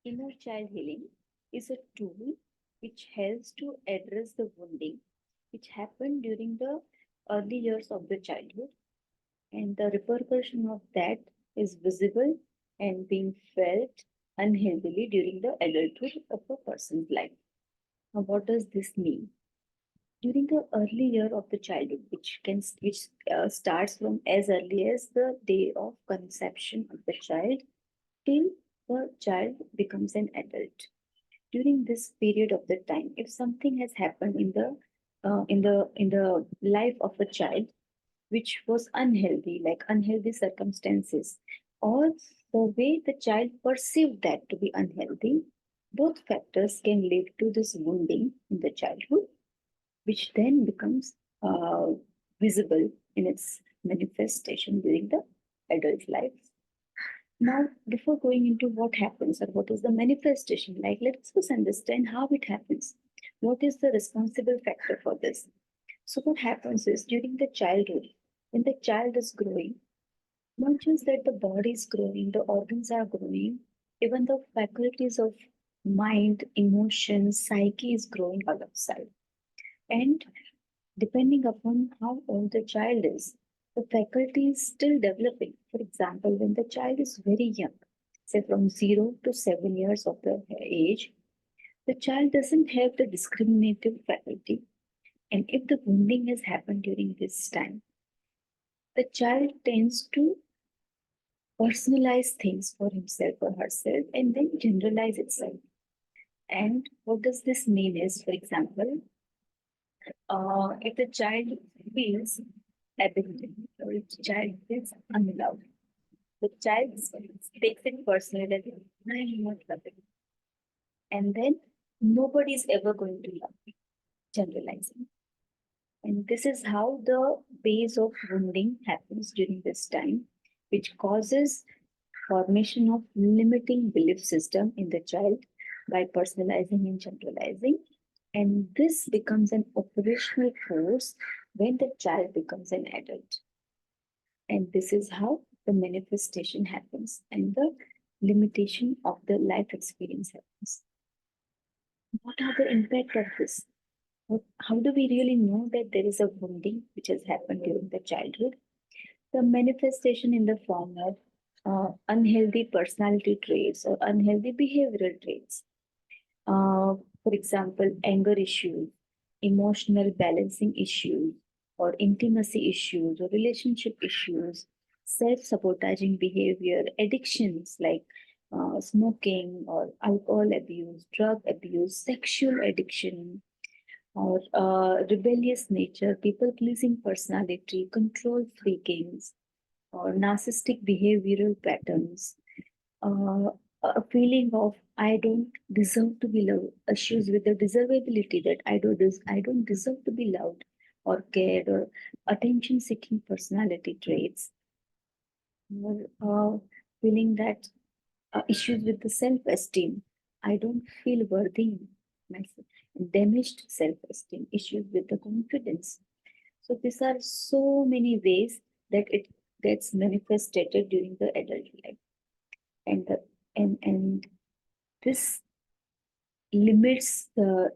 Inner child healing is a tool which helps to address the wounding which happened during the early years of the childhood, and the repercussion of that is visible and being felt unhealthily during the adulthood of a person's life. Now, what does this mean? During the early year of the childhood, which starts from as early as the day of conception of the child till the child becomes an adult. During this period of the time, if something has happened in the life of a child which was unhealthy, like unhealthy circumstances, or the way the child perceived that to be unhealthy, both factors can lead to this wounding in the childhood, which then becomes visible in its manifestation during the adult life. Now, before going into what happens or what is the manifestation like, let's first understand how it happens. What is the responsible factor for this? So, what happens is during the childhood, when the child is growing, not just that the body is growing, the organs are growing, even the faculties of mind, emotion, psyche is growing alongside. And depending upon how old the child is, the faculty is still developing. For example, when the child is very young, say from 0 to 7 years of the age, the child doesn't have the discriminative faculty. And if the wounding has happened during this time, the child tends to personalize things for himself or herself and then generalize itself. And what does this mean is, for example, if the child feels abandoned or if the child feels unloved, the child takes it personally that I am not loving. And then nobody is ever going to love me, generalizing. And this is how the base of wounding happens during this time, which causes formation of limiting belief system in the child by personalizing and generalizing. And this becomes an operational force when the child becomes an adult. And this is how the manifestation happens and the limitation of the life experience happens. What are the impact of this? How do we really know that there is a wounding which has happened during the childhood? The manifestation in the form of unhealthy personality traits or unhealthy behavioral traits. For example, anger issues, emotional balancing issues, or intimacy issues, or relationship issues, self sabotaging behavior, addictions like smoking or alcohol abuse, drug abuse, sexual addiction, or rebellious nature, people pleasing personality, control freakings, or narcissistic behavioral patterns, uh, a feeling of I don't deserve to be loved, issues with the deservability that I don't deserve to be loved or cared, or attention-seeking personality traits, or feeling that issues with the self-esteem. I don't feel worthy myself. Damaged self-esteem, issues with the confidence. So these are so many ways that it gets manifested during the adult life, and the and this limits the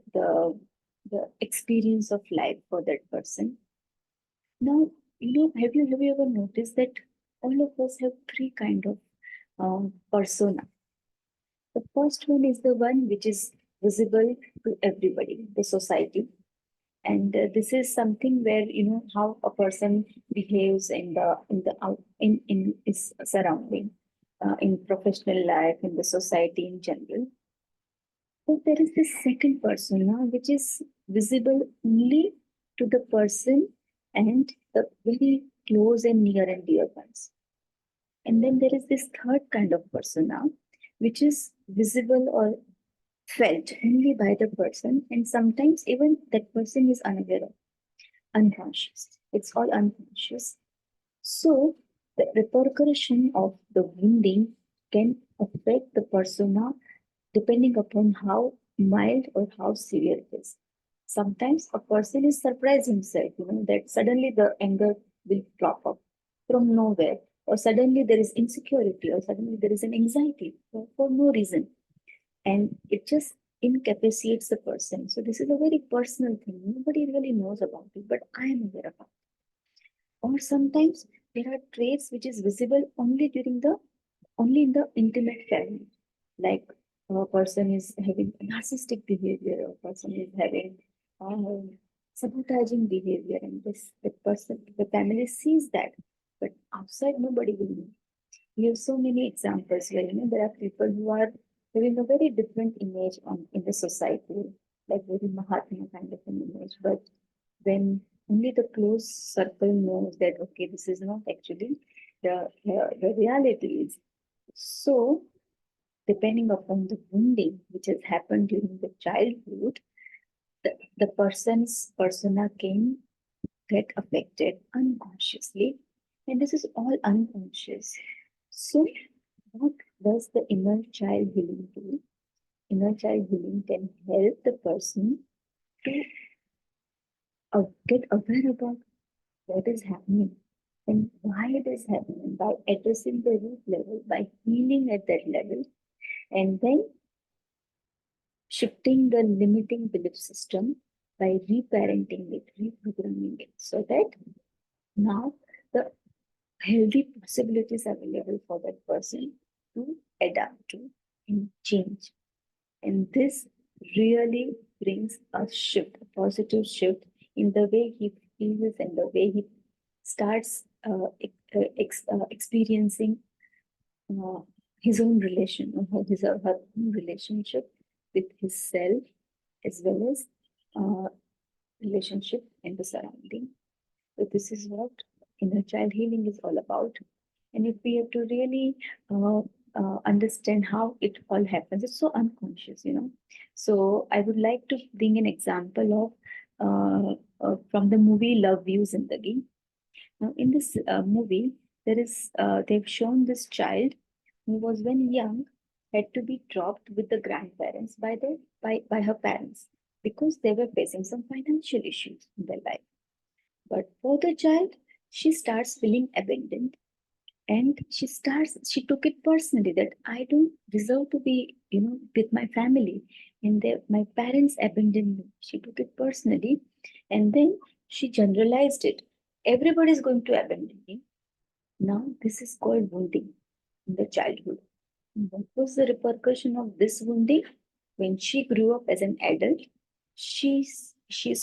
experience of life for that person. Now, have you ever noticed that all of us have three kind of persona? The first one is the one which is visible to everybody, the society, and this is something where how a person behaves in his surrounding, in professional life, in the society in general. But there is this second persona which is visible only to the person and the very close and near and dear ones. And then there is this third kind of persona which is visible or felt only by the person, and sometimes even that person is unaware of, unconscious. It's all unconscious. So the repercussion of the wounding can affect the persona depending upon how mild or how severe it is. Sometimes a person is surprised himself, that suddenly the anger will plop up from nowhere, or suddenly there is insecurity, or suddenly there is an anxiety for no reason. and it just incapacitates the person. So this is a very personal thing. Nobody really knows about it, but I am aware about it. Or sometimes there are traits which is visible only in the intimate family. Like a person is having narcissistic behavior, a person is having sabotaging behavior, and the person, the family sees that, but outside nobody will know. We have so many examples where there are people who are having a very different image on in the society, like very Mahatma kind of an image. But when only the close circle knows that okay, this is not actually the reality is. So depending upon the wounding which has happened during the childhood, the person's persona can get affected unconsciously, and this is all unconscious. So what does the inner child healing do? Inner child healing can help the person to get aware about what is happening and why it is happening by addressing the root level, by healing at that level, and then shifting the limiting belief system by reparenting it, reprogramming it, so that now the healthy possibilities are available for that person to adapt to and change. And this really brings a shift, a positive shift in the way he feels and the way he starts experiencing uh, his own relation or his or her own relationship with his self, as well as uh, relationship in the surrounding. So this is what inner child healing is all about. And if we have to really understand how it all happens, it's so unconscious. So I would like to bring an example of from the movie Love You Zindagi. Now, in this movie, they've shown this child who was when young had to be dropped with the grandparents by her parents because they were facing some financial issues in their life. But for the child, she starts feeling abandoned, and she took it personally that I don't deserve to be with my family, and my parents abandoned me. She took it personally, and then she generalized it. Everybody is going to abandon me. Now this is called wounding in the childhood. What was the repercussion of this wounding? When she grew up as an adult, she's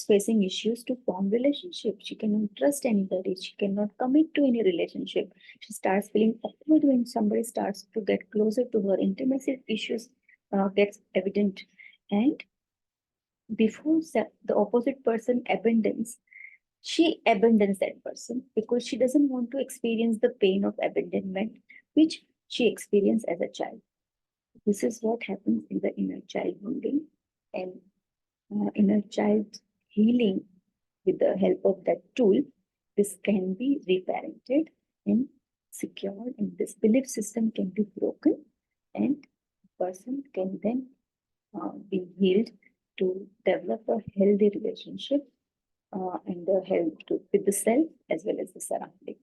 facing issues to form relationships. She cannot trust anybody. She cannot commit to any relationship. She starts feeling awkward when somebody starts to get closer to her. Intimacy issues gets evident, and before the opposite person abandons, she abandons that person because she doesn't want to experience the pain of abandonment which she experienced as a child. This is what happens in the inner child wounding, and inner child healing with the help of that tool. This can be reparented and secured, and this belief system can be broken, and person can then be healed to develop a healthy relationship and the health with the self as well as the surrounding.